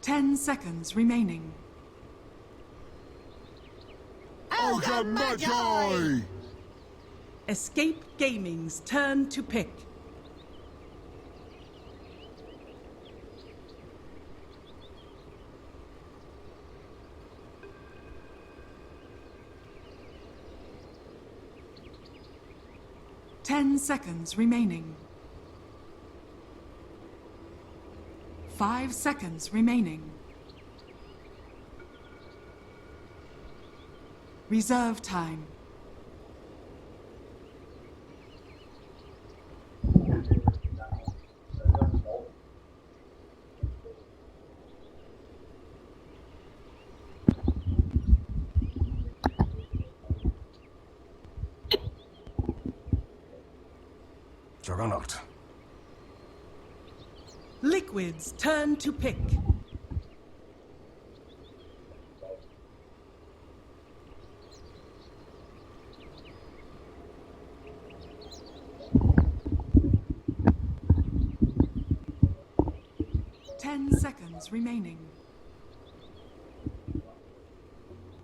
10 seconds remaining. Alchemist! Escape Gaming's turn to pick. Ten seconds remaining. 5 seconds remaining. Reserve time. Juggernaut. Liquid's turn to pick. Ten seconds remaining.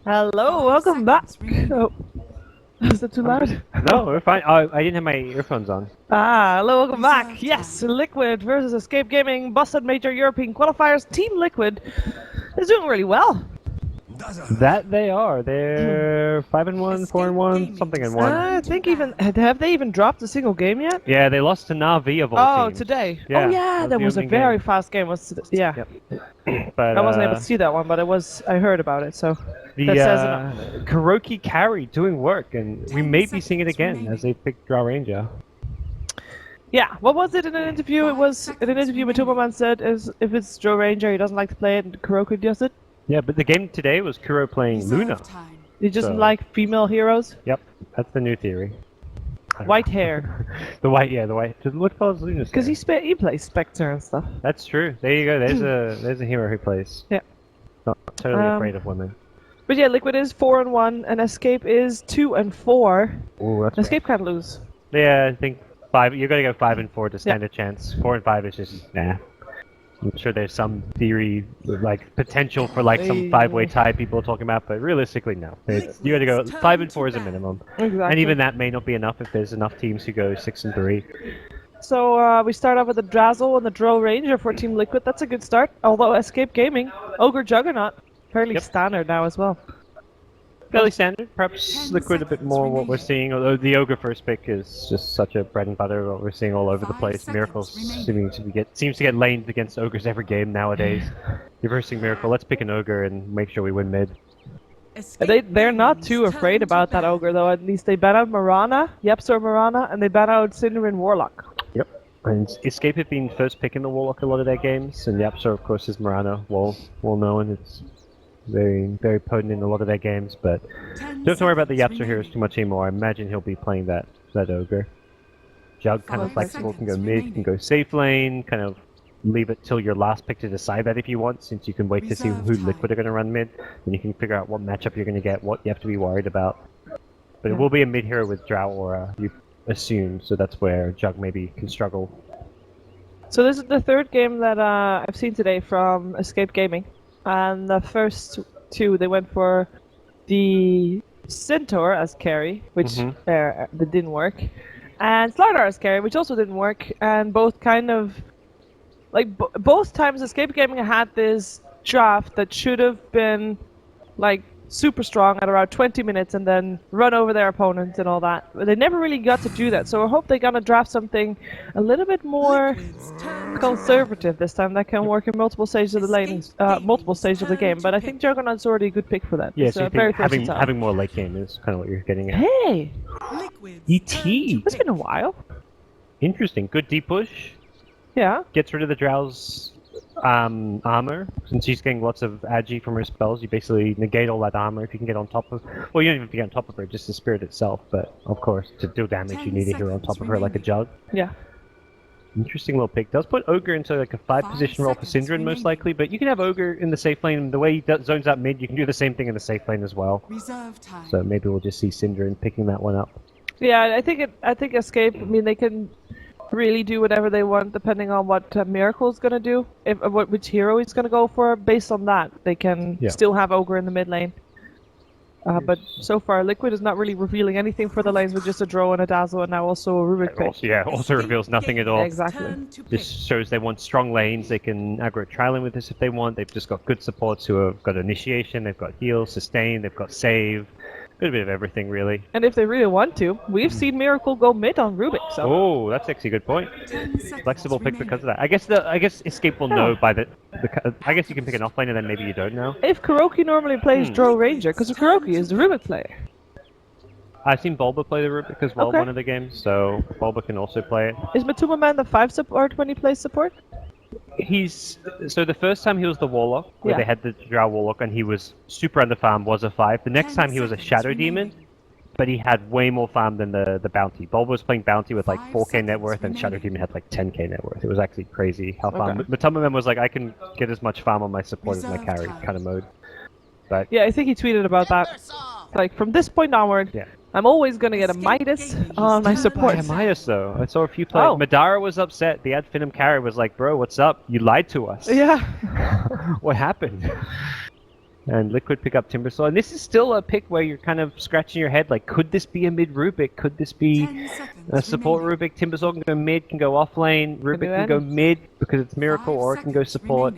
Hello, welcome back. Oh, is that too loud? No, we're fine. Oh, I didn't have my earphones on. Ah, hello, welcome back. Yes, Liquid versus Escape Gaming, Busted Major European Qualifiers. Team Liquid is doing really well. That they are. They're 5-1, 4-1, something in one. I think even have they even dropped a single game yet? Yeah, they lost to Navi of all teams. Today. Yeah, oh yeah, that was a very fast game. Yeah. Yep. But I wasn't able to see that one, but I heard about it. So the that says enough. Kuroki carry doing work, and we may be seeing it again as they pick Drow Ranger. Yeah, what was it in an interview? It was in an interview Meepo Man said if it's Drow Ranger, he doesn't like to play it, and Kuroki does it. Yeah, but the game today was Kuro playing Luna. He doesn't like female heroes? Yep, that's the new theory. White hair. the white. What color is Luna's hair? Because he plays Spectre and stuff. That's true. There you go. There's a hero who plays. Yeah. Not totally afraid of women. But yeah, Liquid is 4-1, and Escape is 2-4. Ooh, that's Escape can't lose. Yeah, I think 5. You're gonna go 5-4 to stand a chance. 4 and 5 is just nah. I'm sure there's some theory, like potential for like some 5-way tie people are talking about, but realistically, no. You got to go 5 and 4 is a minimum, Exactly. and even that may not be enough if there's enough teams who go 6 and 3. So we start off with the Drazzle and the Drow Ranger for Team Liquid. That's a good start. Although Escape Gaming, Ogre Juggernaut, fairly standard now as well. Fairly standard. Perhaps Liquid a bit more what we're seeing, although the Ogre first pick is just such a bread and butter what we're seeing all over the place. Miracles seems to get laned against Ogres every game nowadays. Reversing Miracle, let's pick an Ogre and make sure we win mid. They're not too afraid about that Ogre though, at least they ban out Marana, Yepsor Marana, and they ban out Cinderin Warlock. Yep. And Escape have been first pick in the Warlock a lot of their games, and Yepsor of course is Marana, well known. It's very potent in a lot of their games, but don't have to worry about the Yapster heroes too much anymore. I imagine he'll be playing that Ogre. Jug kind of flexible, can go mid, can go safe lane, kind of leave it till your last pick to decide that if you want, since you can wait to see who Liquid are going to run mid, and you can figure out what matchup you're going to get, what you have to be worried about. But it will be a mid hero with Drow Aura, you assume, so that's where Jug maybe can struggle. So this is the third game that I've seen today from Escape Gaming. And the first two, they went for the Centaur as carry, which that didn't work, and Slark as carry, which also didn't work. And both kind of, like both times Escape Gaming had this draft that should have been like super strong at around 20 minutes and then run over their opponent and all that. But they never really got to do that, so I hope they're gonna draft something a little bit more conservative this time that can work in multiple stages of the game. But I think Juggernaut's already a good pick for that. Yeah, so having more late game is kind of what you're getting at. Hey! E.T. It's been a while. Interesting. Good deep push. Yeah. Gets rid of the Drow's armor. Since she's getting lots of agi from her spells, you basically negate all that armor if you can get on top of... Well, you don't even have to get on top of her, just the spirit itself. But, of course, to deal damage, you need a hero on top of her like a Jug. Yeah. Interesting little pick. Does put Ogre into like a 5-position role for Syndren most likely, but you can have Ogre in the safe lane. The way he zones out mid, you can do the same thing in the safe lane as well. So maybe we'll just see Syndren picking that one up. Yeah, I think Escape, I mean, they can really do whatever they want depending on what Miracle's gonna do. Which hero he's gonna go for. Based on that, they can still have Ogre in the mid lane. But so far, Liquid is not really revealing anything for the lanes with just a Drow and a Dazzle and now also a Rubik pick. Also reveals nothing at all. Exactly. This shows they want strong lanes. They can aggro Trialing with this if they want. They've just got good supports who have got Initiation, they've got Heal, Sustain, they've got Save. A bit of everything, really. And if they really want to, we've seen Miracle go mid on Rubik, so... Oh, that's actually a good point. Flexible pick because of that. I guess Escape will know by the... I guess you can pick an offlane and then maybe you don't know. If Kuroki normally plays Drow Ranger, because Kuroki is the Rubik player. I've seen Bulba play the Rubik as well one of the games, so Bulba can also play it. Is Matuma Man the 5 support when he plays support? So the first time he was the Warlock, where they had the Drow Warlock, and he was super under farm, was a 5. The next time he was a Shadow Demon, but he had way more farm than the Bounty. Bulba was playing Bounty with like 4k net worth, and Shadow Demon had like 10k net worth. It was actually crazy how farm. Matuma was like, I can get as much farm on my support as my carry kind of mode. But yeah, I think he tweeted about that. Like, from this point onward, I'm always going to get a Midas on my support. Yeah, Midas though. I saw a few play. Madara was upset. The ad Finum carry was like, bro, what's up? You lied to us. Yeah. What happened? And Liquid pick up Timbersaw. And this is still a pick where you're kind of scratching your head, like, could this be a mid Rubik? Could this be a support Rubik? Timbersaw can go mid, can go off lane. Rubik can go mid because it's Miracle, or it can go support.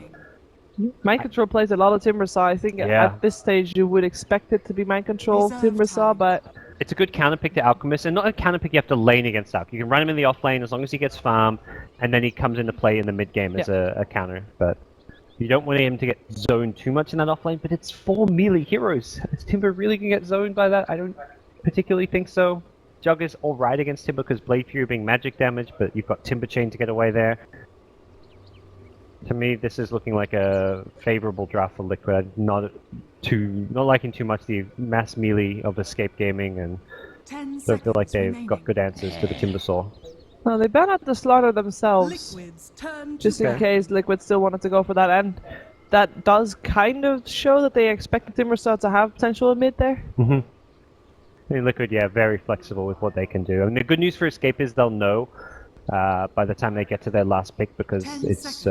Mind Control plays a lot of Timbersaw. I think at this stage you would expect it to be Mind Control Timbersaw, but... It's a good counter pick to Alchemist, and not a counter pick you have to lane against Alch. You can run him in the off lane as long as he gets farm, and then he comes into play in the mid game as a counter. But you don't want him to get zoned too much in that off lane, but it's 4 melee heroes. Is Timber really going to get zoned by that? I don't particularly think so. Jug is alright against Timber because Blade Fury being magic damage, but you've got Timber Chain to get away there. To me, this is looking like a favorable draft for Liquid. I'm not liking too much the mass melee of Escape Gaming, and don't feel like they've got good answers to the Timbersaw. Well, they better not to slaughter themselves, just in case Liquid still wanted to go for that end. That does kind of show that they expect the Timbersaw to have potential in mid there. I mean, Liquid, very flexible with what they can do. I mean, the good news for Escape is they'll know by the time they get to their last pick, because it's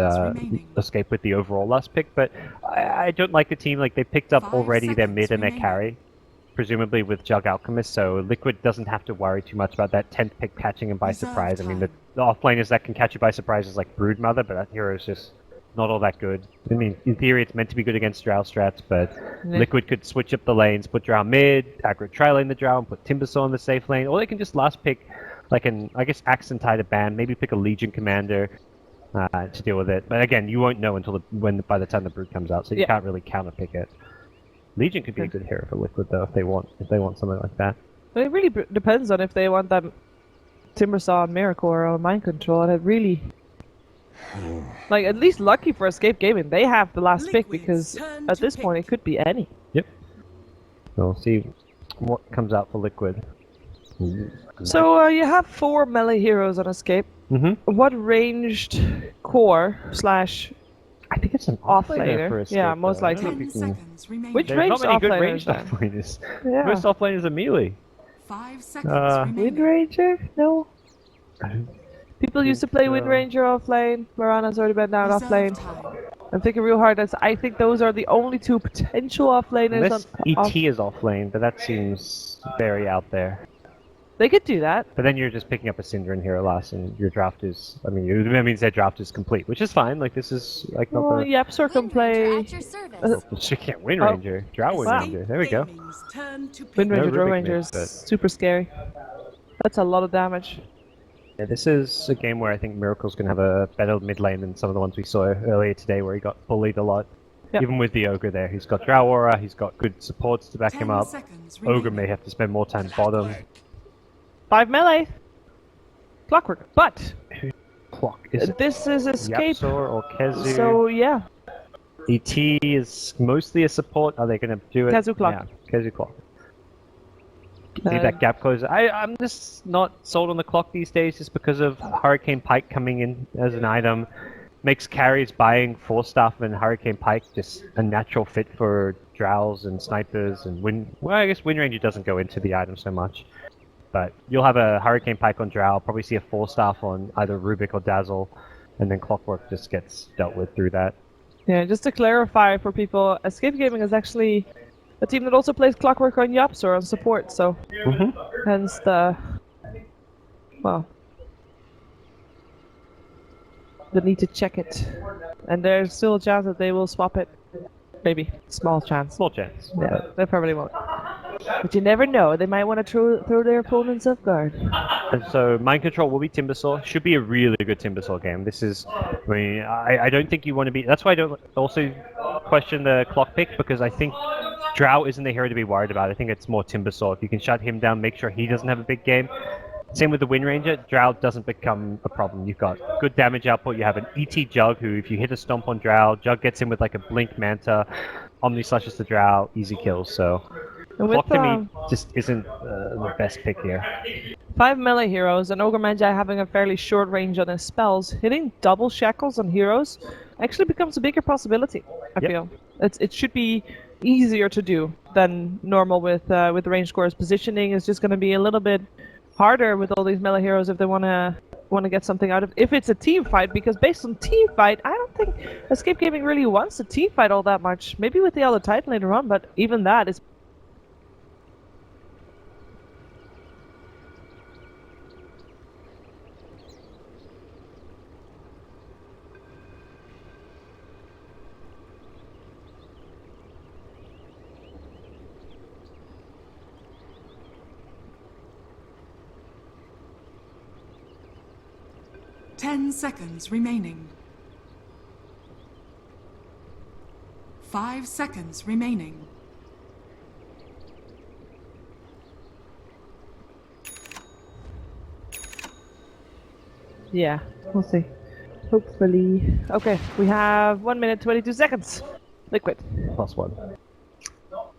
Escape with the overall last pick. But I don't like the team. Like, they picked up already their mid and their carry, presumably with Jug Alchemist, so Liquid doesn't have to worry too much about that 10th pick catching him by surprise. I mean, the offlaners that can catch you by surprise is like Broodmother, but that hero is just not all that good. I mean, in theory, it's meant to be good against Drow strats, but Liquid could switch up the lanes, put Drow mid, aggro tri-lane the Drow, and put Timbersaw in the safe lane, or they can just last pick like I guess Axe and Tide a band, maybe pick a Legion Commander to deal with it. But again, you won't know until by the time the Brood comes out, so you can't really counterpick it. Legion could be a good hero for Liquid though, if they want something like that. But it really depends on if they want that Timbersaw on Miracle or on Mind Control, and it really... like, at least lucky for Escape Gaming, they have the last pick, because at this point it could be any. Yep. So we'll see what comes out for Liquid. So you have 4 melee heroes on Escape. What ranged core / I think it's an offlaner for Escape. Yeah, most likely. Which There's ranged not many good offlaners ranged then? offlaners. Yeah. Most offlaners are melee. 5 seconds Wind Ranger? No. People used to play Wind Ranger offlane. Morana's already been down offlane. I'm thinking real hard. I think those are the only 2 potential offlaners. Unless ET is offlane, but that seems very out there. They could do that. But then you're just picking up a Synderen here last, and your draft is... I mean, that means their draft is complete, which is fine. Like, this is like not the... Yepsor can play... She can't Wind Ranger. Drow Wind Ranger. There we go. Wind Ranger, Drow Rubik Ranger is mid, but... super scary. That's a lot of damage. Yeah, this is a game where I think Miracle's going to have a better mid lane than some of the ones we saw earlier today, where he got bullied a lot. Even with the Ogre there. He's got Drow Aura, he's got good supports to back him up. Ogre may have to spend more time bottom. 5 melee! Clockwork. But Clock is this is Escape. Yapsor or Kezu. So yeah. ET is mostly a support. Are they going to do it? Kezu Clock. Yeah, Kezu Clock. Need that gap closer. I'm just not sold on the Clock these days, just because of Hurricane Pike coming in as an item. Makes carries buying Force Staff and Hurricane Pike just a natural fit for Drows and Snipers and Wind... Well, I guess Wind Ranger doesn't go into the item so much. but you'll have a Hurricane Pike on Drow, probably see a 4-staff on either Rubik or Dazzle, and then Clockwork just gets dealt with through that. Yeah, just to clarify for people, Escape Gaming is actually a team that also plays Clockwork on Yapsor on support, so hence the, well, the need to check it. And there's still a chance that they will swap it. Maybe. Small chance. Small chance. Yeah, they probably won't. But you never know, they might want to throw their opponents off guard. And so Mind Control will be Timbersaw. Should be a really good Timbersaw game. This is, I mean, I don't think you want to be, that's why I don't also question the clock pick, because I think Drow isn't the hero to be worried about. I think it's more Timbersaw. If you can shut him down, make sure he doesn't have a big game. Same with the Wind Ranger, Drow doesn't become a problem. You've got good damage output, you have an ET Jug who, if you hit a stomp on Drow, Jug gets in with like a Blink Manta, Omni slashes the Drow, easy kills, so... Clock to me just isn't the best pick here. 5 melee heroes, and Ogre Magi having a fairly short range on his spells, hitting double shackles on heroes actually becomes a bigger possibility, I feel. It should be easier to do than normal with range scores. Positioning is just going to be a little bit harder with all these melee heroes if they want to get something out of if it's a team fight, because based on team fight, I don't think Escape Gaming really wants a team fight all that much. Maybe with the Elder Titan later on, but even that is... Ten seconds remaining. 5 seconds remaining. Yeah, we'll see. Hopefully. Okay, we have 1 minute 22 seconds. Liquid. +1.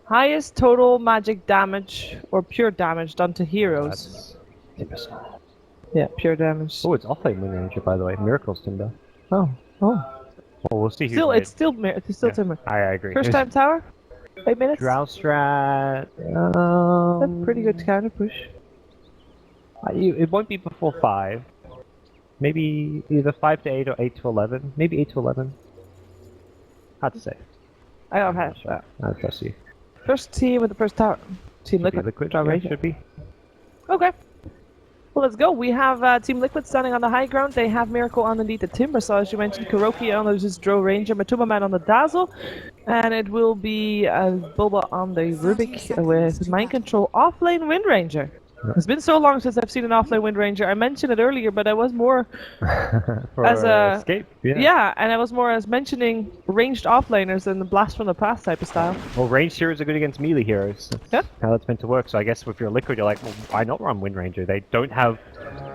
Highest total magic damage or pure damage done to heroes. That's Timbersaw. Yeah, pure damage. Oh, it's offlane Wind Ranger, by the way. Miracles Timber. Oh. Well, we'll see. Still, it's still Timber. I agree. First time tower? 8 minutes? Drow strat. That's a pretty good counter push. It won't be before 5. Maybe either 5 to 8 or 8 to 11. Maybe 8 to 11. Hard to say. I don't have that. I trust you. First team with the first tower. Team Liquid. Drow Yeah, Ranger. should be. Okay. Well, let's go. We have Team Liquid standing on the high ground. They have Miracle on indeed the Timbersaw, as you mentioned. Kuroki on the Drow Ranger, Matuma Man on the Dazzle, and it will be Bulba on the Rubik with Mind Control offlane Wind Ranger. It's been so long since I've seen an offlane Wind Ranger. I mentioned it earlier, but I was more as a escape. Yeah, and I was more as mentioning ranged offlaners than the Blast from the Past type of style. Well, ranged heroes are good against melee heroes. That's how that's meant to work. So I guess if you're Liquid, you're like, well, why not run Wind Ranger? They don't have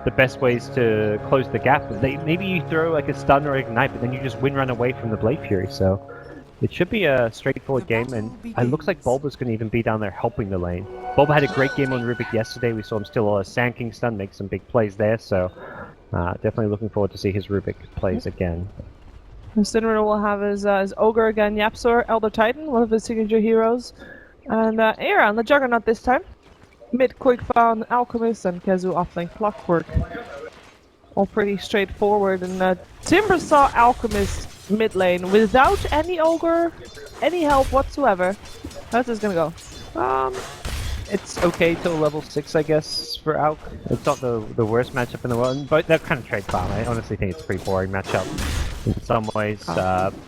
the best ways to close the gap. Maybe you throw like a stun or ignite, but then you just Wind Run away from the Blade Fury. So it should be a straightforward game, and it looks like Bulba's going to even be down there helping the lane. Bulba had a great game on Rubik yesterday. We saw him steal a Sand King stun, make some big plays there, so definitely looking forward to see his Rubik plays again. Sinner will have his Ogre again, Yapsor, Elder Titan, one of his signature heroes, and Era on the Juggernaut this time. Mid Quick Found, Alchemist, and Kezu offlane Clockwork. All pretty straightforward, and Timbersaw Alchemist mid lane without any Ogre, any help whatsoever. How's this gonna go? It's okay till level 6, I guess, for Alk. It's not the worst matchup in the world, but they're kind of trade farm. I honestly think it's a pretty boring matchup in some ways.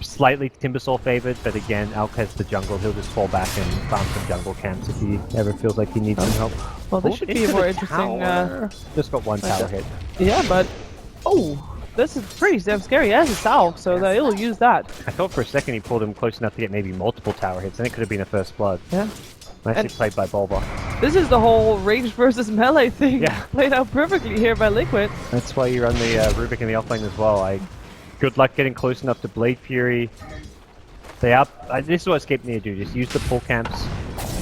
Slightly Timbersaw favored, but again, Alk has the jungle. He'll just fall back and farm some jungle camps if he ever feels like he needs some help. Well, this should be a more interesting... Just got one tower hit. Yeah, but... Oh! This is pretty damn scary. He has a salve, so he'll use that. I thought for a second he pulled him close enough to get maybe multiple tower hits, and it could have been a first blood. Yeah. Nicely played by Bulba. This is the whole range versus melee thing played out perfectly here by Liquid. That's why you run the Rubik in the offlane as well. Good luck getting close enough to Blade Fury. This is what Escape need to do, just use the pull camps.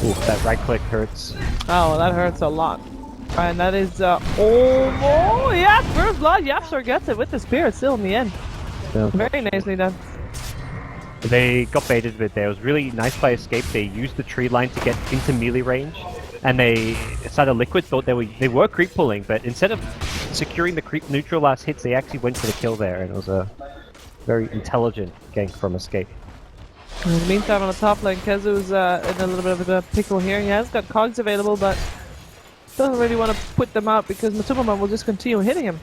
Ooh, that right click hurts. Oh, that hurts a lot. And that is oh yeah, first blood. Yapsor gets it with the spear still in the end. Yeah. Very nicely done. They got baited a bit there. It was really nice by Escape. They used the tree line to get into melee range. and they started Liquid thought they were creep pulling, but instead of securing the creep neutral last hits, they actually went for the kill there, and it was a very intelligent gank from Escape. In the meantime, on the top lane, Kezu's in a little bit of a pickle here. He has got cogs available, but doesn't really want to put them out because Matsumaman will just continue hitting him.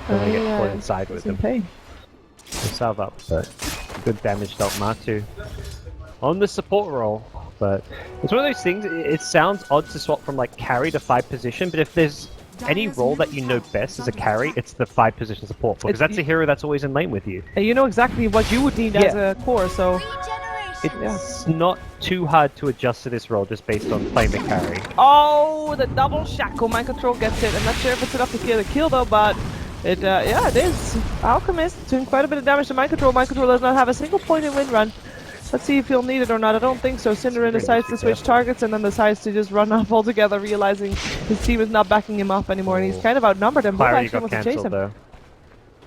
Then they get caught inside with in them. pain. They salve up, but good damage dealt Matu on the support role. But it's one of those things, it sounds odd to swap from like carry to 5 position, but if there's any role that you know best as a carry, it's the 5 position support, because that's a hero that's always in lane with you. And you know exactly what you would need as a core, so... It's not too hard to adjust to this role just based on playing the carry. Oh, the double shackle. Mind control gets it. I'm not sure if it's enough to kill the kill though, but it, yeah, it is. Alchemist doing quite a bit of damage to mind control. Mind control does not have a single point in win run. Let's see if he'll need it or not. I don't think so. Cinderin decides to switch targets and then decides to just run off altogether, realizing his team is not backing him up anymore, and he's kind of outnumbered and Book actually wants to chase him. Though.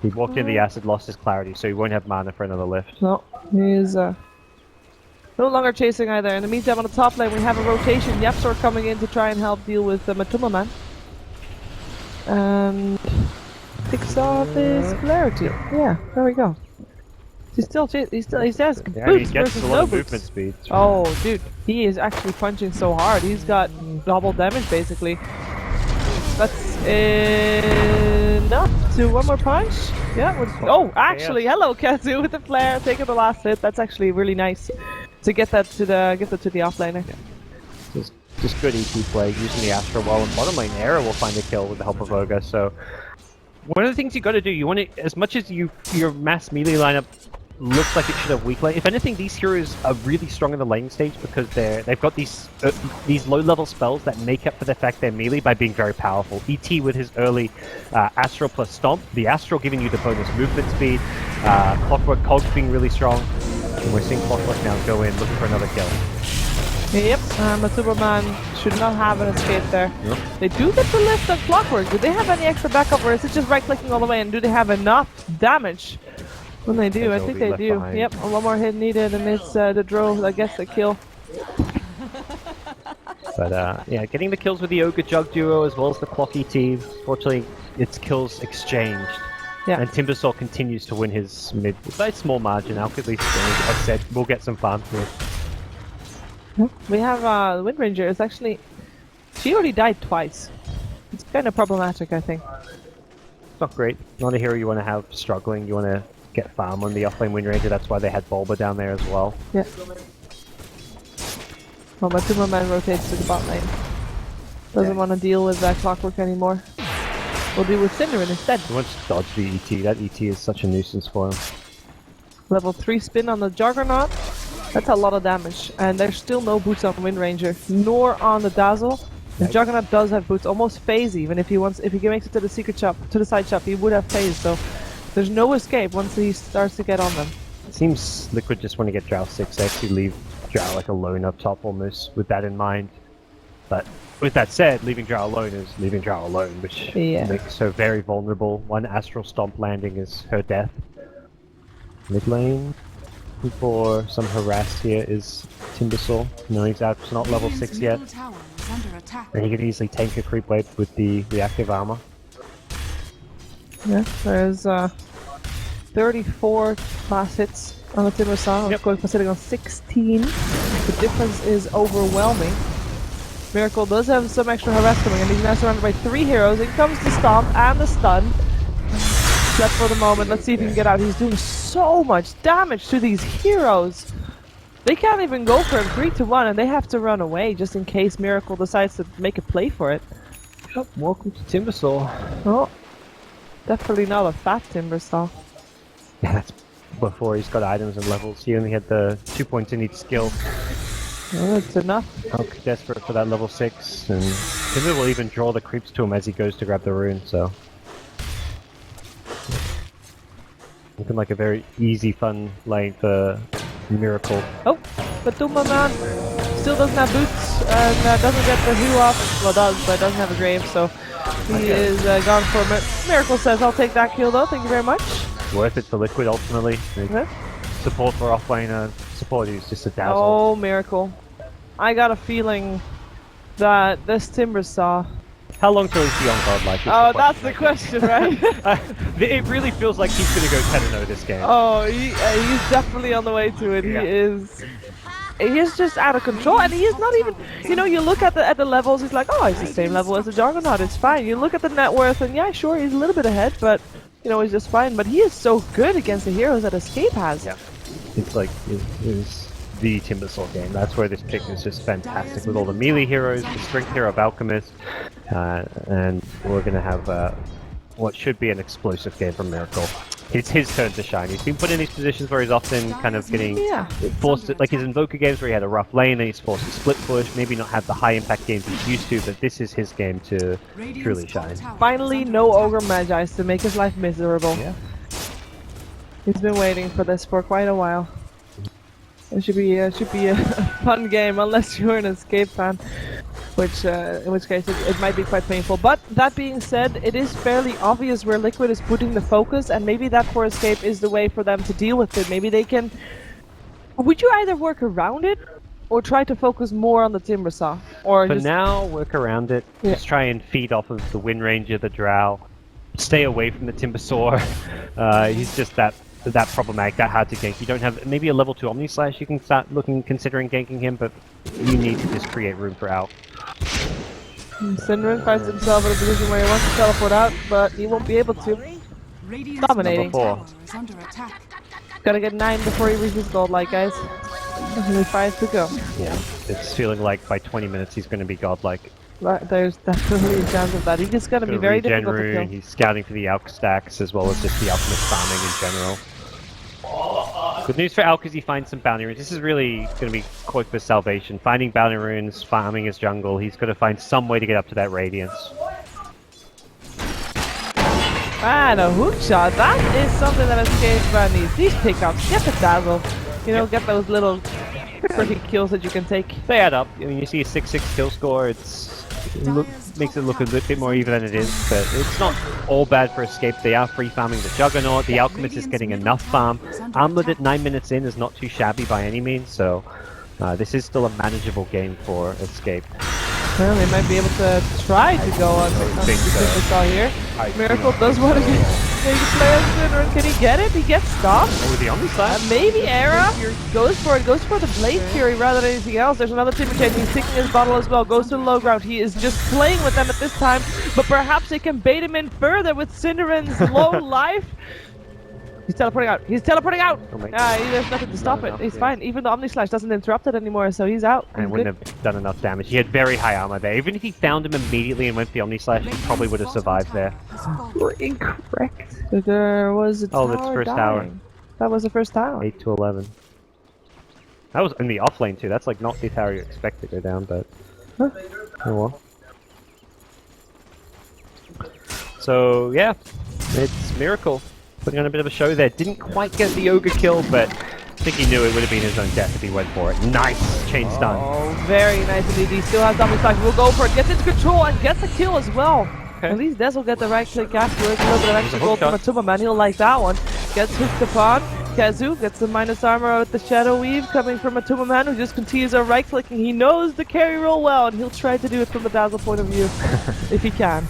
He walked in the acid, lost his clarity, so he won't have mana for another lift. No, he is no longer chasing either. In the meantime, on the top lane, we have a rotation. Yapsor coming in to try and help deal with Matumaman. And picks off his clarity. Yeah, there we go. He says yeah, boots he gets versus a lot no of boots. movement speed. Oh, dude, he is actually punching so hard. He's got double damage basically. That's enough to one more punch. Yeah. Oh, actually, hello Kazu with the flare, taking the last hit. That's actually really nice to get that to the offlaner. Just good EP play using the Astro well, and bottom lane Era will find a kill with the help of Ogre. So one of the things you got to do, you want to, as much as your mass melee lineup looks like it should have weak lane. If anything, these heroes are really strong in the lane stage because they've got these low-level spells that make up for the fact they're melee by being very powerful. ET with his early Astral plus Stomp, the Astral giving you the bonus movement speed, Clockwork Cogs being really strong, and we're seeing Clockwork now go in looking for another kill. Yep, Matsumaman should not have an escape there. Yep. They do get the lift on Clockwork. Do they have any extra backup, or is it just right-clicking all the way, and do they have enough damage? When they do, I think they do. Behind. Yep, one more hit needed, and it's the Drow that gets the kill. But yeah, getting the kills with the Ogre Jug duo as well as the Clock ET. Fortunately, its kills exchanged. Yeah. And Timbersaw continues to win his mid by a small margin. Alchemist, as I said, we'll get some farms here. We have the Wind Ranger. It's actually, she already died twice. It's kind of problematic, I think. It's not great. Not a hero you want to have struggling. You want to get farm on the offlane Wind Ranger. That's why they had Bulba down there as well. Yeah. Well, Matsumaman rotates to the bot lane. Doesn't want to deal with that Clockwork anymore. We'll deal with Cinderin instead. He wants to dodge the ET. That ET is such a nuisance for him. Level 3 spin on the Juggernaut. That's a lot of damage. And there's still no boots on Wind Ranger, nor on the Dazzle. The Juggernaut does have boots, almost phase even. If he makes it to the secret shop, to the side shop, he would have phase. So there's no escape once he starts to get on them. It seems Liquid just want to get Drow 6. They actually leave Drow like alone up top almost with that in mind. But with that said, leaving Drow alone is leaving Drow alone, which makes her very vulnerable. One Astral Stomp landing is her death. Mid lane for some harass here is Timbersaw. No, he's out, not level 6 yet. And he could easily tank a creep wave with the reactive armor. Yeah, there's 34 class hits on the Timbersaw. Of course, sitting on 16. The difference is overwhelming. Miracle does have some extra harass coming, and he's now surrounded by 3 heroes. In comes the Stomp and the Stun. Left for the moment. Let's see if he can get out. He's doing so much damage to these heroes. They can't even go for him 3-1, and they have to run away just in case Miracle decides to make a play for it. Oh, welcome to Timbersaw. Oh, definitely not a fat Timbersaw. Yeah, that's before he's got items and levels. He only had the 2 points in each skill. Oh, it's enough. Okay, desperate for that level 6, and Timber will even draw the creeps to him as he goes to grab the rune, so... Looking like a very easy, fun lane for Miracle. Oh, but Matsumaman still doesn't have boots and doesn't get the Hue off. Well, does, but doesn't have a grave, so he is gone for it. Miracle says, I'll take that kill though, thank you very much. Worth it for Liquid ultimately. Support for offlane support is just a dazzle. Oh, Miracle. I got a feeling that this Timbersaw. How long till he's beyond godlike? Oh, that's the question, right? It really feels like he's going to go 10-0 this game. Oh, he's definitely on the way to it. Yeah. He is just out of control, and he is not even. You know, you look at the levels. He's like, oh, he's the same level as the Juggernaut. It's fine. You look at the net worth, and yeah, sure, he's a little bit ahead, but you know, he's just fine. But he is so good against the heroes that Escape has. Yeah, it's like it is the Timbersaw game. That's where this pick is just fantastic with all the melee heroes, the strength hero of Alchemist, and we're gonna have what should be an explosive game from Miracle. It's his turn to shine. He's been put in these positions where he's often kind of getting forced to, like his Invoker games where he had a rough lane and he's forced to split push, maybe not have the high impact games he's used to, but this is his game to truly shine. Finally, no Ogre Magi to make his life miserable. Yeah. He's been waiting for this for quite a while. It should be a fun game, unless you're an Escape fan, in which case it might be quite painful. But that being said, it is fairly obvious where Liquid is putting the focus, and maybe that for Escape is the way for them to deal with it. Maybe they can. Would you either work around it, or try to focus more on the Timbersaw, or for just... now work around it? Yeah. Just try and feed off of the Wind Ranger, the Drow. Stay away from the Timbersaw. He's just that problematic, that hard to gank. You don't have maybe a level 2 Omni Slash. You can start considering ganking him, but you need to just create room for Al. Synderen finds himself in a position where he wants to teleport out, but he won't be able to. Dominating. Number 4. Is under attack. Gotta get 9 before he reaches godlike, guys. Only 5 to go. Yeah, it's feeling like by 20 minutes he's going to be godlike. But there's definitely a chance of that. He's just gonna be very difficult to kill. He's scouting for the Alch stacks as well as just the Alchemist farming in general. Good news for Al because he finds some bounty runes. This is really going to be quite for salvation. Finding bounty runes, farming his jungle. He's got to find some way to get up to that radiance. And a hook shot. That is something that Escape needs. These pickups, get the dazzle. You know, get those little pretty kills that you can take. They add up. I mean, you see a 6-6 kill score. Makes it look a little bit more even than it is, but it's not all bad for Escape. They are free farming the Juggernaut. The Alchemist is getting enough farm. Armlet at 9 minutes in is not too shabby by any means, so this is still a manageable game for Escape. Well, they might be able to try to go on the Timbersaw here. Miracle does want to get maybe play on Synderen. Can he get it? He gets stopped. Oh, the Omni Slash? Maybe Era goes for the Blade Fury rather than anything else. There's another Timber Chain. He's taking his bottle as well. Goes to the low ground. He is just playing with them at this time, but perhaps they can bait him in further with Synderen's low life. He's teleporting out. He's teleporting out! There's nothing to stop it. He's fine. Even the Omni Slash doesn't interrupt it anymore, so he's out. And it wouldn't have done enough damage. He had very high armor there. Even if he found him immediately and went for the Omni Slash, he probably would have survived there. You're incorrect. There was a tower that's first tower. That was the first tower. 8 to 11. That was in the off lane too. That's like not the tower you expect to go down, but oh well. So yeah, it's Miracle putting on a bit of a show there. Didn't quite get the Ogre kill, but I think he knew it would have been his own death if he went for it. Nice chain stun. Oh, very nice indeed. He still has Omni Slash. We'll go for it. Gets into control and gets the kill as well. Okay. At least Des will get the right click afterwards. A little bit of extra gold from Matuma Man. He'll like that one. Gets hooked upon. Kazu gets the minus armor with the Shadow Weave coming from Matuma Man, who just continues on right clicking. He knows the carry roll well, and he'll try to do it from the Dazzle point of view if he can.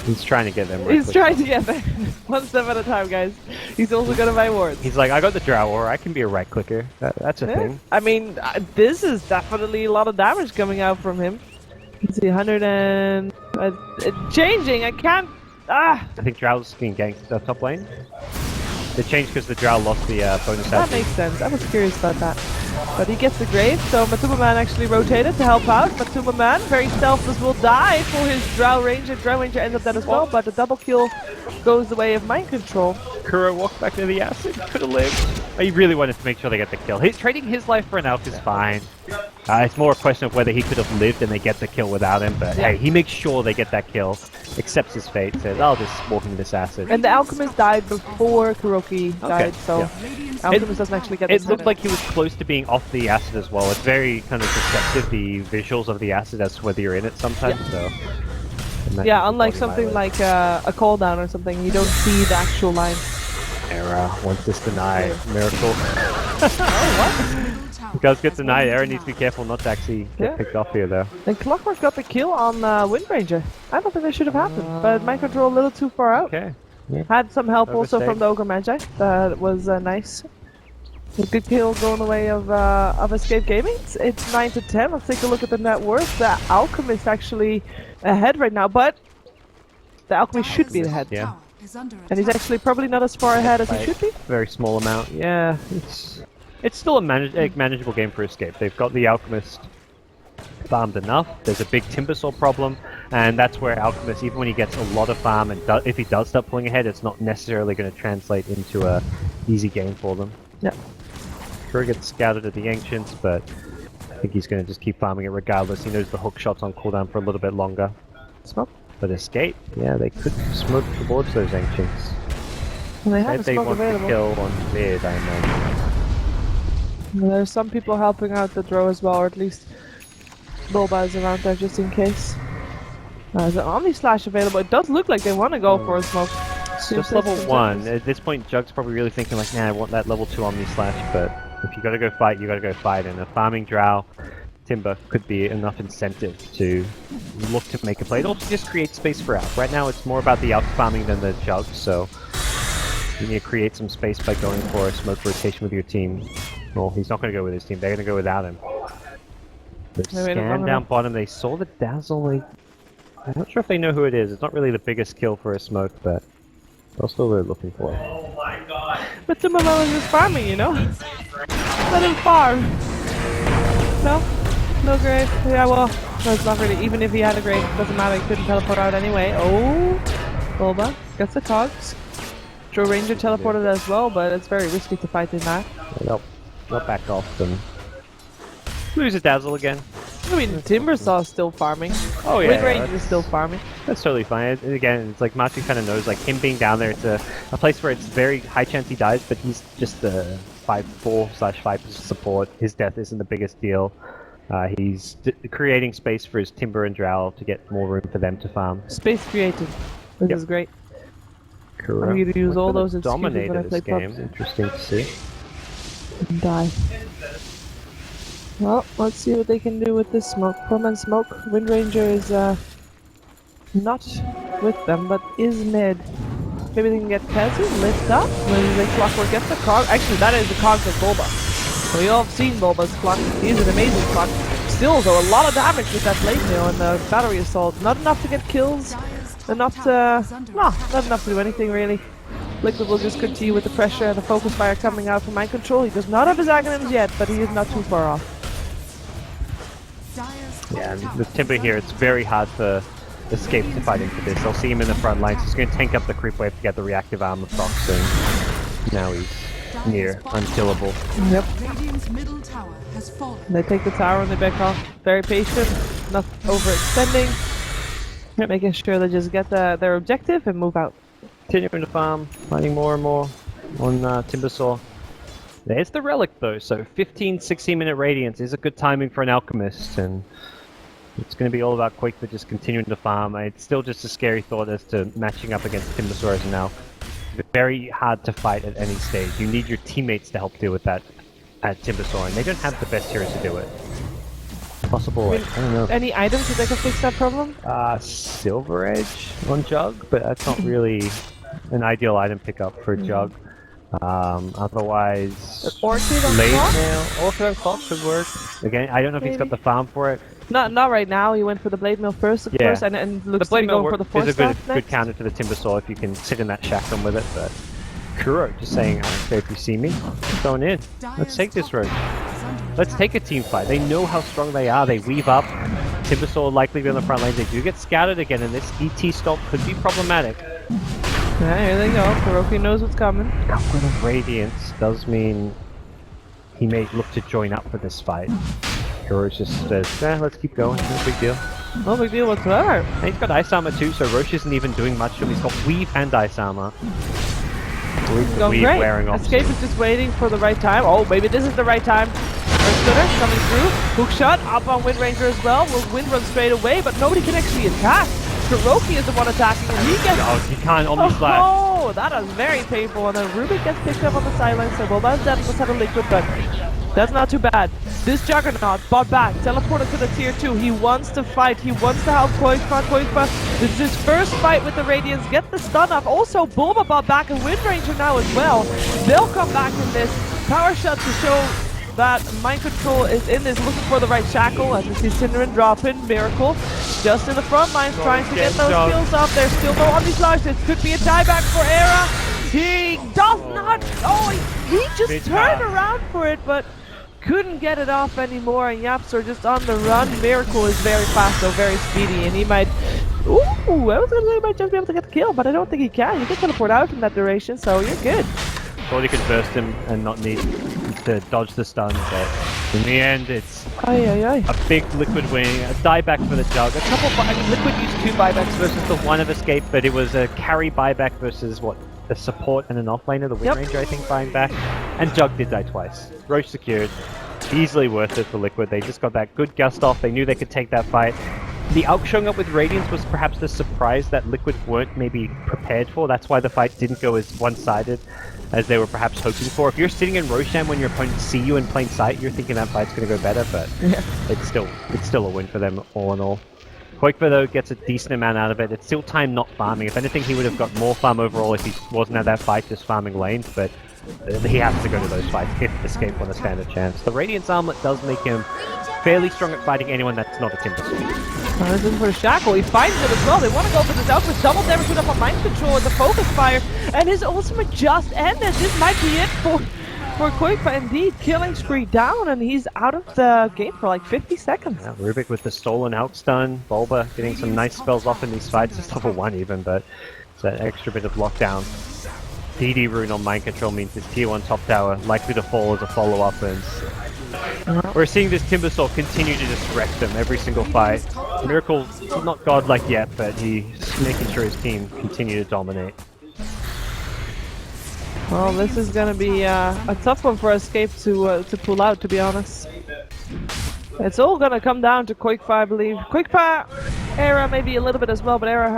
He's trying to get them right. He's trying to get there. One step at a time, guys. He's also gonna buy wards. He's like, I got the Drow, or I can be a right clicker. That's a thing. I mean, this is definitely a lot of damage coming out from him. Let's see, 100 and... changing, I can't... I think Drow's getting ganked top lane. They changed because the Drow lost the bonus That makes sense. I was curious about that. But he gets the grave, so Matuma Man actually rotated to help out. Matuma Man, very selfless, will die for his Drow Ranger. Drow Ranger ends up dead as well, but the double kill goes the way of mind control. Kuro walked back to the acid, could have lived. He really wanted to make sure they get the kill. Trading his life for an elf is fine. It's more a question of whether he could have lived and they get the kill without him, but hey, he makes sure they get that kill, accepts his fate, says, I'll just walk into this acid. And the Alchemist died before Kuroki died, so Alchemist doesn't actually get it looked like he was close to being off the acid as well. It's very kind of deceptive, the visuals of the acid, as to whether you're in it sometimes, so... Yeah, unlike something like a call down or something, you don't see the actual line. Era, once this denied, Miracle. Oh, what? Guys get denied. Aaron needs to be careful not to actually get Yeah. picked off here, though. And Clockwork got the kill on Wind Ranger. I don't think that should have happened, but mind control a little too far out. Okay. Yeah. Had some help also Overstayed. from the Ogre Magi. That was nice. A good kill going the way of Escape Gaming. It's 9 to 10. Let's take a look at the net worth. The Alchemist actually ahead right now, but the Alchemist should be ahead. Yeah. And he's actually probably not as far ahead as he should be. Very small amount. Yeah, it's still a manageable game for Escape. They've got the Alchemist farmed enough. There's a big Timbersaw problem, and that's where Alchemist, even when he gets a lot of farm, and if he does start pulling ahead, it's not necessarily going to translate into a easy game for them. Yeah. Sure gets scouted at the Ancients, but I think he's going to just keep farming it regardless. He knows the hook shot's on cooldown for a little bit longer. Smoke. But Escape, yeah, they could smoke towards those Ancients. And they have If a they smoke want to available. kill on mid, I imagine. There's some people helping out the Drow as well, or at least Bulba is around there just in case. There's an Omni Slash available. It does look like they want to go for a smoke. Just level 1. At this point, Jug's probably really thinking like, nah, I want that level 2 Omni Slash, but if you gotta go fight, you gotta go fight. And a farming Drow Timber could be enough incentive to look to make a play. It also just creates space for Alp. Right now, it's more about the Alp farming than the Jug, so you need to create some space by going for a smoke rotation with your team. Well, he's not gonna go with his team, they're gonna go without him. The scan down bottom, they saw the Dazzle. I'm not sure if they know who it is. It's not really the biggest kill for a smoke, but that's what we're looking for. But Timberland is just farming, you know? Let him farm. No? No grave? Yeah, well, no, it's not really. Even if he had a grave, it doesn't matter. He couldn't teleport out anyway. Oh! Bulba gets the cogs. Drow Ranger teleported as well, but it's very risky to fight in that. Nope. Not back off them. Lose a Dazzle again. I mean, Timbersaw's still farming. Oh yeah. Wind Ranger is still farming. That's totally fine. Again, it's like Matthew kind of knows, like him being down there, it's a place where it's very high chance he dies, but he's just a 5/4/5 support. His death isn't the biggest deal. He's creating space for his Timber and Drow to get more room for them to farm. Space created. This is great. Correct. I'm going to use all those excuses dominated when I play this game. pubs. Interesting to see. And die. Well, let's see what they can do with this smoke. Pullman smoke. Wind Ranger is not with them, but is mid. Maybe they can get Kazu, lift up. Maybe they Clockwork gets the cog. Actually, that is the cogs of Bulba. We all have seen Bulba's clock. He's an amazing clock. Still, though, a lot of damage with that blade mail and the battery assault. Not enough to get kills. Enough to... No, not enough to do anything, really. Liquid will just continue with the pressure and the focus fire coming out from mind control. He does not have his Aghanims yet, but he is not too far off. Yeah, and with Timber here, it's very hard for Escape to fight into this. They'll see him in the front lines. He's going to tank up the creep wave to get the reactive armor procs, and now he's near unkillable. Yep. Radiant's middle tower has fallen. They take the tower and they back off. Very patient, not overextending. Making sure they just get their objective and move out. Continuing to farm, finding more and more on Timbersaw. There's the relic though, so 15-16 minute radiance is a good timing for an Alchemist, and it's going to be all about Quake for just continuing to farm. It's still just a scary thought as to matching up against Timbersaw as an Alch. Very hard to fight at any stage. You need your teammates to help deal with that at Timbersaw, and they don't have the best heroes to do it. Possible, I don't know. Any items that can fix that problem? Silver Edge on Jug, but that's not really an ideal item pickup for Jug. Otherwise, Orchid on Blade clock? Mail, Orchid on Clock could work. Again, I don't know if he's got the farm for it. Not right now. He went for the Blade Mail first, of course, and looks to be going for the is force a good, staff good next. counter to the Timbersaw if you can sit in that Shackram with it, but Kuro just saying, I don't care if you see me, I'm going in. Let's take this road. Let's take a team fight. They know how strong they are. They weave up. Timbersaw will likely be on the front lines. They do get scouted again, and this ET stop could be problematic. Yeah, here they go. Kuroki knows what's coming. Output of Radiance does mean he may look to join up for this fight. Kuro just says, let's keep going. No big deal. No big deal whatsoever. And he's got Ice Armor too, so Roche isn't even doing much to him. He's got Weave and Ice Armor. Going Weave great. wearing off. Escape is just waiting for the right time. Oh, maybe this is the right time. First Glitter coming through. Hook shot up on Wind Ranger as well. Will Wind run straight away, but nobody can actually attack. Kuroki is the one attacking, and he gets... Oh, he can't on the slash. Oh, that is very painful. And then Rubik gets picked up on the sideline, so well, that's dead. Let's have a liquid, but That's not too bad. This Juggernaut bought back, teleported to the tier 2. He wants to fight. He wants to help Koikfa. This is his first fight with the Radiants. Get the stun off. Also, Bulma bought back a Wind Ranger now as well. They'll come back in this. Power shot to show that mind control is in this, looking for the right shackle. As we see Synderen drop in. Miracle just in the front lines, trying to get those kills off. There's still no Omni-Slash. This could be a dieback for Era. He does not. Oh, he just turned around for it, but couldn't get it off anymore. And Yapster just on the run. Miracle is very fast, though, very speedy, and he might. Ooh, I was gonna say he might just be able to get the kill, but I don't think he can. You can teleport out in that duration, so you're good. Thought he could burst him and not need to dodge the stun, but in the end, it's a big Liquid win, a dieback for the Jug. Liquid used 2 buybacks versus the 1 of Escape, but it was a carry buyback versus what? A support and an offlaner, the Wind Ranger, I think, buying back. And Jug did die twice. Roche secured. Easily worth it for Liquid. They just got that good gust off. They knew they could take that fight. The Alch showing up with Radiance was perhaps the surprise that Liquid weren't maybe prepared for. That's why the fight didn't go as one-sided as they were perhaps hoping for. If you're sitting in Roshan when your opponents see you in plain sight, you're thinking that fight's going to go better, but it's still a win for them all in all. Koikfa, though, gets a decent amount out of it. It's still time not farming. If anything, he would have got more farm overall if he wasn't at that fight just farming lanes, but he has to go to those fights if Escape want to stand a chance. The Radiance Armlet does make him fairly strong at fighting anyone that's not a Timbersaw. This is for Shackle. He finds it as well. They want to go for this output. Double damage put up on mind control with the focus fire, and his ultimate just ended. This might be it for Koikfa, indeed. Killing spree down, and he's out of the game for like 50 seconds. Yeah, Rubik with the stolen out stun. Bulba getting some nice spells off in these fights. Just level 1 even, but it's that extra bit of lockdown. DD rune on mind control means his tier 1 top tower likely to fall as a follow-up, and we're seeing this Timbersaw continue to just wreck them every single fight. Miracle, not godlike yet, but he's making sure his team continue to dominate. Well, this is gonna be a tough one for Escape to pull out, to be honest. It's all gonna come down to Koikfa, I believe. Koikfa, Era maybe a little bit as well, but Era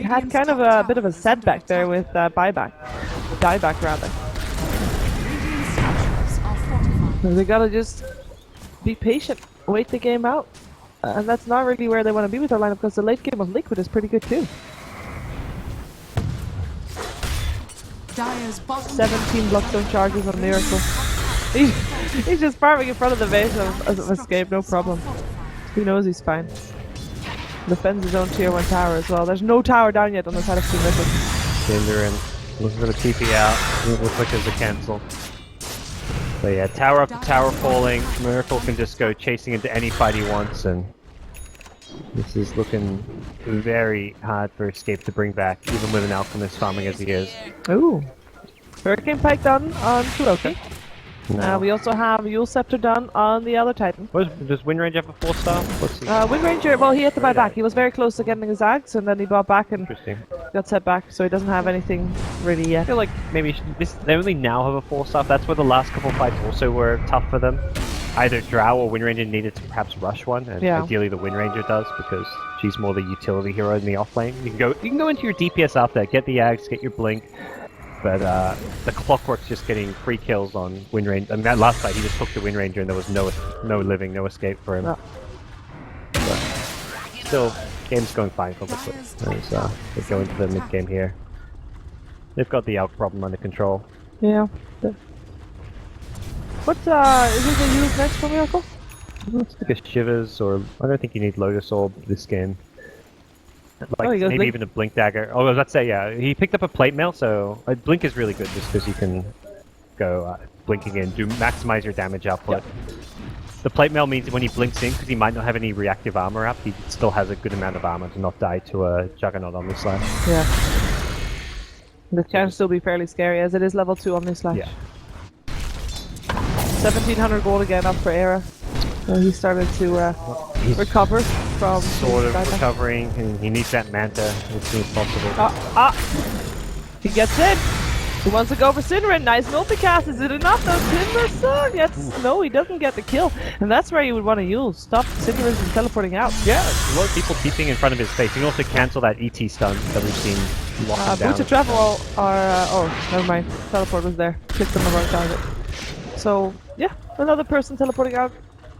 had kind of a bit of a setback there with dieback rather. They gotta just be patient, wait the game out, and that's not really where they want to be with their lineup, because the late game of Liquid is pretty good too. 17 blockstone charges on Miracle. He's just farming in front of the base of Escape, no problem. He knows he's fine. Defends his own tier 1 tower as well. There's no tower down yet on the side of Team Liquid. Synderen looking for the TP out. It looks like there's a cancel. So yeah, tower after tower falling. Miracle can just go chasing into any fight he wants, and this is looking very hard for Escape to bring back, even with an Alchemist farming as he is. Ooh. Hurricane Pike done on Kuroki. No. We also have Yule Scepter done on the other Titan. Does Wind Ranger have a 4-star? What's he? Wind Ranger, well, he had to buy back. He was very close to getting his axe, and then he bought back and got set back, so he doesn't have anything really yet. I feel like maybe they only now have a 4-star. That's where the last couple fights also were tough for them. Either Drow or Wind Ranger needed to perhaps rush one, and ideally the Wind Ranger does, because she's more the utility hero in the off lane. You can go into your DPS after, get the axe, get your blink. But the Clockwork's just getting free kills on Wind Ranger. I mean, that last fight he just took the Wind Ranger and there was no living, no escape for him. Oh. But still, game's going fine for Liquid. They go into the mid game here. They've got the out problem under control. Yeah. What is it they use next for Miracle? Let's look at Shivers, or I don't think you need Lotus Orb this game. Like maybe even a Blink Dagger. Oh, I was about to say, yeah, he picked up a Plate Mail, so Blink is really good just because you can go blinking in, maximize your damage output. Yep. The Plate Mail means when he blinks in, because he might not have any reactive armor up, he still has a good amount of armor to not die to a Juggernaut Omni-Slash. Yeah. This can still be fairly scary as it is level 2 Omni-Slash. Yeah. 1700 gold again up for Era. So he started to recover from... Sort of recovering, and he needs that Manta as soon as possible. He gets in! He wants to go for Synderen. Nice multicast. Is it enough though? Timbersaw gets... No, he doesn't get the kill. And that's where you would want to use. Stop Synderen from teleporting out. Yeah, a lot of people keeping in front of his face. You can also cancel that ET stun that we've seen lock him down. Boots of Travel are... oh, never mind. Teleport was there. Clicked on the wrong target. So, yeah. another person teleporting out.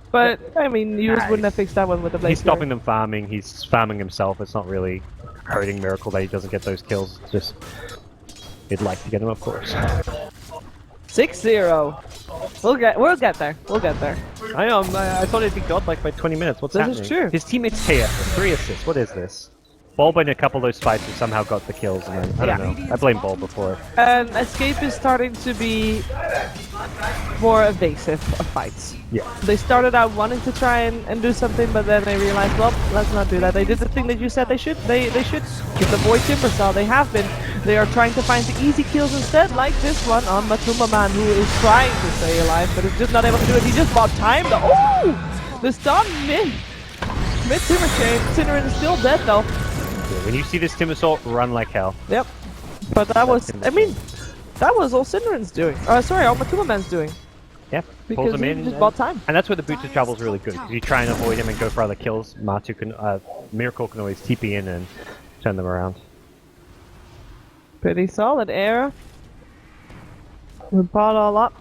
But, I mean, you just wouldn't have fixed that one with the Blaze. He's stopping them farming, he's farming himself, it's not really hurting Miracle that he doesn't get those kills, it's just... He'd like to get him, of course. 6-0. We'll get there. We'll get there. I know, I thought it'd be godlike by 20 minutes, what's happening? This is true. His teammates KF for 3 assists, what is this? Bulb in a couple of those fights who somehow got the kills, and then, I don't know, I blame Bulb before it. And Escape is starting to be more evasive of fights. Yeah. They started out wanting to try and do something, but then they realized, well, let's not do that. They did the thing that you said they should. They should give the boy Timbersaw. They have been. They are trying to find the easy kills instead, like this one on Matuma Man, who is trying to stay alive, but is just not able to do it. He just bought time. Oh! The stun mid Timber Chain. Cinnamon is still dead though. Yeah, when you see this Timbersaw, run like hell. Yep. But that was, I mean, that was all Cinderen's doing. Sorry, all Matuma Man's doing. Yeah, Because pulls him he in. just bought time. And that's where the Boots of Travel is really good, because you try and avoid him and go for other kills. Miracle can always TP in and turn them around. Pretty solid air. We bought all up.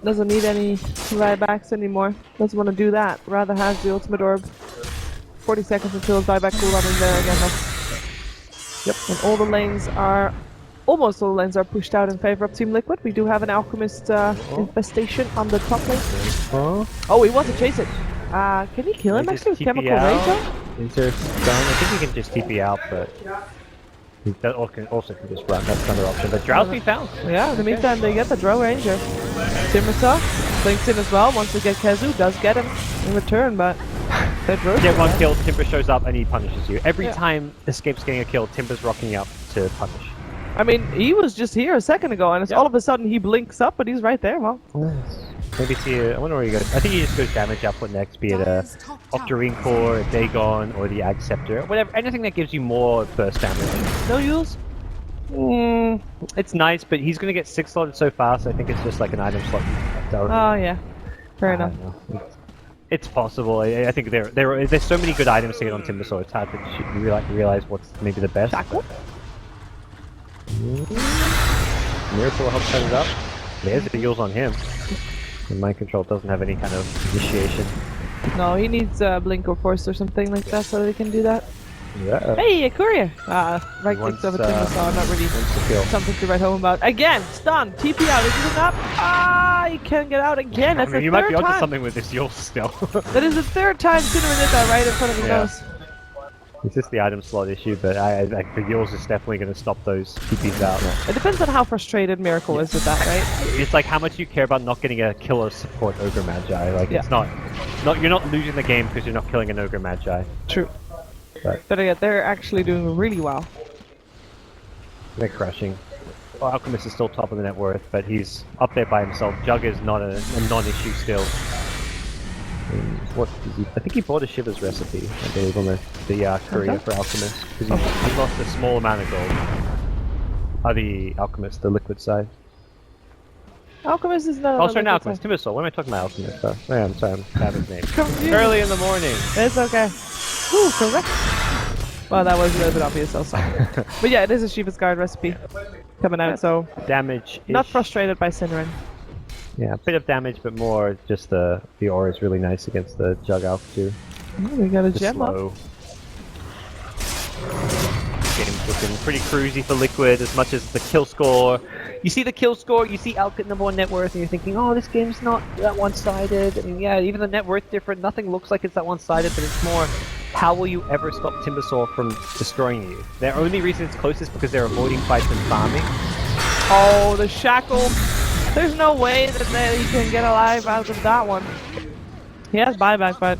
Doesn't need any buybacks anymore. Doesn't want to do that. Rather has the ultimate orb. 40 seconds until his buyback cooldown is there again though. Yep, and all the lanes are... Almost all the lanes are pushed out in favor of Team Liquid. We do have an Alchemist infestation on the top lane. Oh, he wants to chase it. Can he kill him actually with Chemical Rage though? Is there stun? I think he can just TP out, but... He also can just run, that's another option. But Drow's be found. Yeah, in the meantime they get the Drow Ranger. Timbersaw blinks in as well, wants to get Kezu, does get him in return, but... Get one kill, Timber shows up and he punishes you. Every time Escape's getting a kill, Timber's rocking up to punish. I mean, he was just here a second ago, and it's all of a sudden he blinks up, but he's right there. Well, maybe I wonder where he goes. I think he just goes damage output next, be it a Octarine Core, a Dagon, or the Ag Scepter, whatever. Anything that gives you more burst damage. no use. It's nice, but he's gonna get 6 slotted so fast. I think it's just like an item slot. Oh yeah, fair enough. It's possible. I think there's so many good items to get on Timber, so it's hard to realize what's maybe the best. Miracle helps set it up. There's the heals on him. And Mind Control doesn't have any kind of initiation. No, he needs Blink or Force or something like that so that he can do that. Yeah. Hey, a courier! Right clicks over Timbersaw, not really something to write home about. Again, stun! TP out, is it up? He can't get out again, that's the third time! You might be onto something with this Yule still. That is the third time Cinnamon did that right in front of his nose. It's just the item slot issue, but I think the Yule's is definitely going to stop those TPs out. It depends on how frustrated Miracle is with that, right? It's like how much you care about not getting a killer support Ogre Magi. Like it's not you're not losing the game because you're not killing an Ogre Magi. True. But yet they're actually doing really well. They're crushing. Well, Alchemist is still top of the net worth, but he's up there by himself. Jug is not a non-issue still. What did he, I think he bought a Shiver's recipe, I believe, on the courier for Alchemist, because he lost a small amount of gold. The Alchemist, the liquid side. Alchemist is not. Oh, sorry, not Alchemist. Timbersaw. What am I talking about? Alchemist. Yeah, I'm sorry, I'm bad with names. Confused. Early in the morning. It's okay. Ooh, correct. Well, that was a little bit obvious also. But yeah, it is a Shiva's Guard recipe coming out, so... Damage. Not frustrated by Sinrin. Yeah, a bit of damage, but more just the aura is really nice against the Jug Alpha too. Oh, we got a gem up. Game's looking pretty cruisy for Liquid, as much as the kill score. You see the kill score, you see Alk at #1 net worth, and you're thinking, oh, this game's not that one-sided. I mean, yeah, even the net worth different. Nothing looks like it's that one-sided, but it's more, how will you ever stop Timbersaw from destroying you? Their only reason it's close is because they're avoiding fights and farming. Oh, the shackle. There's no way that he can get alive out of that one. He has buyback, but...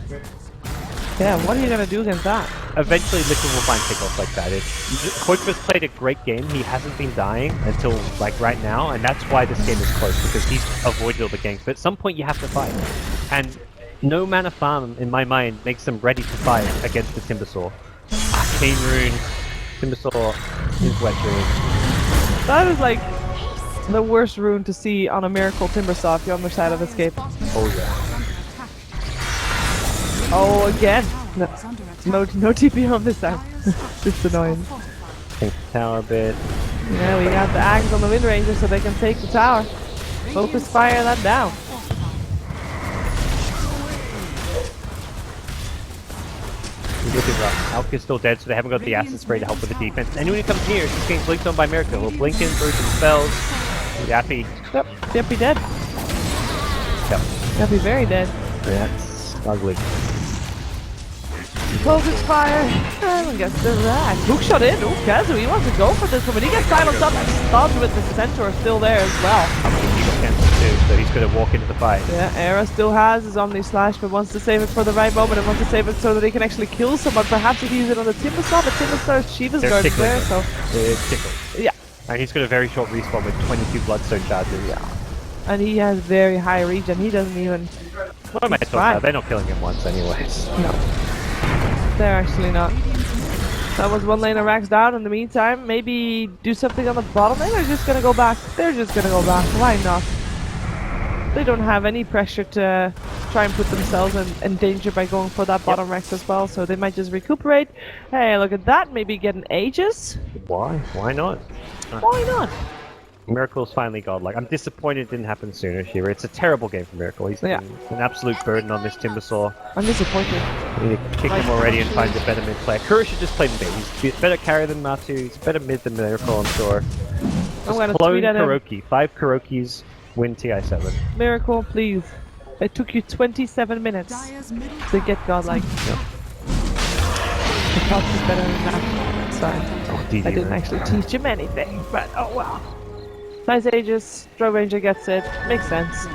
yeah, what are you going to do against that? Eventually, Liquid will find pickoffs like that. Koichva's played a great game. He hasn't been dying until like right now, and that's why this game is close, because he's avoided all the ganks. But at some point, you have to fight. And no mana farm, in my mind, makes them ready to fight against the Timbersaw. Arcane Rune, Timbersaw, Wet Rune. That is like the worst rune to see on a Miracle Timbersaw if you're on the side of Escape. Oh yeah. Oh, again! No TP on this time. It's annoying. Take the tower a bit. Yeah, we got the Ags on the Wind Ranger so they can take the tower. Focus fire that down. Look at that. Alk is still dead, so they haven't got the acid spray to help with the defense. Anyone who comes near is just getting blinked on by Miracle. He'll blink in, throw some spells. Yappy. Yep, Yappy dead. Yep. Yappy very dead. That's ugly. Focus fire, and gets the rack. Hook shot in. Ooh, Kazu, he wants to go for this one, but he gets silenced up and stunned with the Centaur still there as well. He got cancelled too, so he's going to walk into the fight. Yeah, Era still has his Omni Slash, but wants to save it for the right moment and wants to save it so that he can actually kill someone. Perhaps he can use it on the Timbersaw, but Timbersaw's Shiva's guard is there, so... They're tickled. Yeah. And he's got a very short respawn with 22 Bloodstone charges. Yeah. And he has very high regen, he doesn't even... What am I talking about? They're not killing him once anyways. No. They're actually not. That was one lane of racks down. In the meantime, maybe do something on the bottom lane. They're just gonna go back. They're just gonna go back. Why not? They don't have any pressure to try and put themselves in danger by going for that bottom Rex as well, so they might just recuperate. Hey, look at that. Maybe get an Aegis. Why? Why not? Why not? Miracle's finally godlike. I'm disappointed it didn't happen sooner, Shira. It's a terrible game for Miracle. He's been an absolute burden on this Timbersaw. I'm disappointed. We need to kick him already and find a better mid player. Kura should just play mid. He's a better carry than Matu. He's better mid than Miracle, I'm sure. I'm gonna clone tweet at him. Kuroki. 5 Kurokis win TI7. Miracle, please. It took you 27 minutes to get godlike. Yep. The Pudge is better than that. Sorry. Oh, I didn't actually teach him anything, but oh well. Nice Aegis, Drow Ranger gets it, makes sense.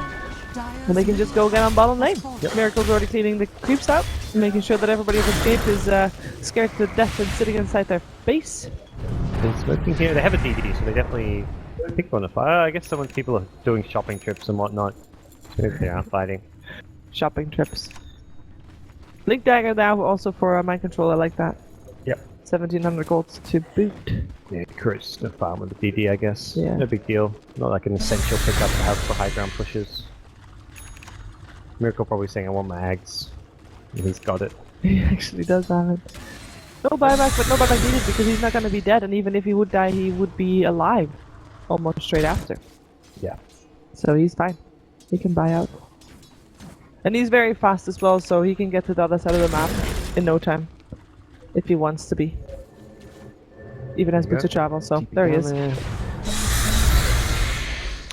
And they can just go get on bottom lane. Yep. Miracle's already cleaning the creeps out, making sure that everybody of escape is scared to death and sitting inside their base. They're smoking here. They have a DD, so they definitely think on a fire. I guess some people are doing shopping trips and whatnot. So they aren't fighting. Shopping trips. Link Dagger now also for mind control, I like that. Yep. 1700 golds to boot. Yeah, Kurt's no farm with the DD, I guess. Yeah. No big deal. Not like an essential pickup to have for high ground pushes. Miracle probably saying, I want my Ags. And he's got it. He actually does have it. No buyback, but no buyback needed because he's not going to be dead, and even if he would die, he would be alive almost straight after. Yeah. So he's fine. He can buy out. And he's very fast as well, so he can get to the other side of the map in no time. If he wants to be. Even has boots of travel, so there he is.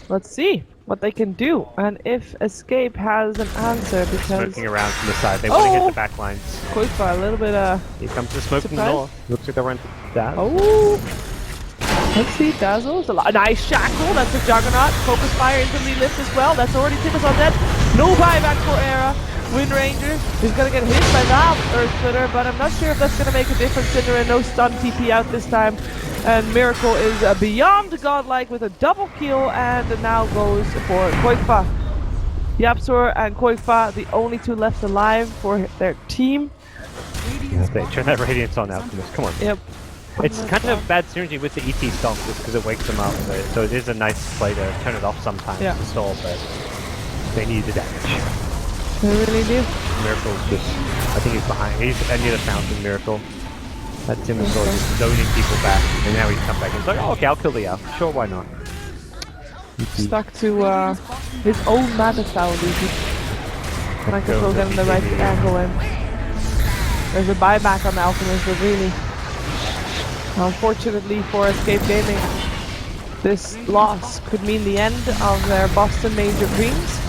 Let's see what they can do, and if Escape has an answer, because... Smoking around from the side, they want to hit the back lines. Koifa, a little bit Here comes the smoke from the north. Looks like they're running that. Oh! Let's see, Dazzle's a nice shackle, that's a Juggernaut. Focus fire instantly lift as well, that's already Timbersaw dead. No buyback for Era. Wind Ranger is gonna get hit by that Earth Splitter, but I'm not sure if that's gonna make a difference. Syndra, no stun TP out this time. And Miracle is beyond godlike with a double kill and now goes for Koifa. Yapsor and Koifa, the only two left alive for their team. Yeah, they turn that Radiance on Alchemist, come on. Yep. It's kind of bad synergy with the ET stomp just because it wakes them up, so it is a nice play to turn it off sometimes to stall, but they need the damage. They really do. Miracle's just, I think he's behind, he's near the fountain, Miracle. That Timbersaw just zoning people back, and now he's come back and he's like, oh, okay, I'll kill the Alp. Sure, why not? Stuck to his own Madness Tower, Mind control getting the right angle in. There's a buyback on the Alchemist, but really, unfortunately for Escape Gaming, this loss could mean the end of their Boston Major dreams.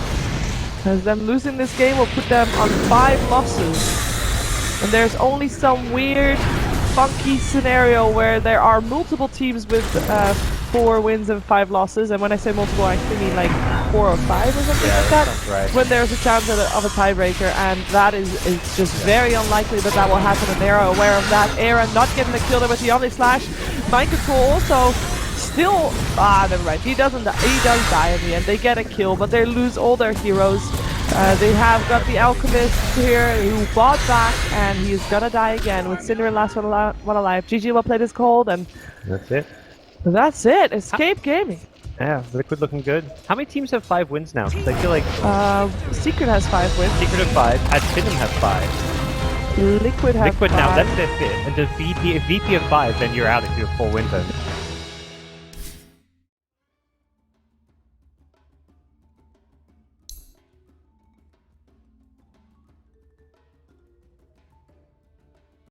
As them losing this game will put them on 5 losses. And there's only some weird, funky scenario where there are multiple teams with 4 wins and 5 losses. And when I say multiple, I actually mean like 4 or 5 or something like that. Right. When there's a chance of a tiebreaker, and that is just very unlikely that will happen. And they're aware of that. Era not getting the kill there with the Omni Slash. Mind control also. Still, never mind. He does die in the end. They get a kill, but they lose all their heroes. They have got the Alchemist here who fought back, and he's gonna die again with Cinder and last one alive. GG, well played is cold, and that's it. That's it. Escape Gaming. Yeah, Liquid looking good. How many teams have 5 wins now? Because I feel like Secret has 5 wins. Secret have 5. Adfinem have 5. Liquid have 5. Liquid now, that's their 5th. And the VP of 5, then you're out if you have 4 wins only.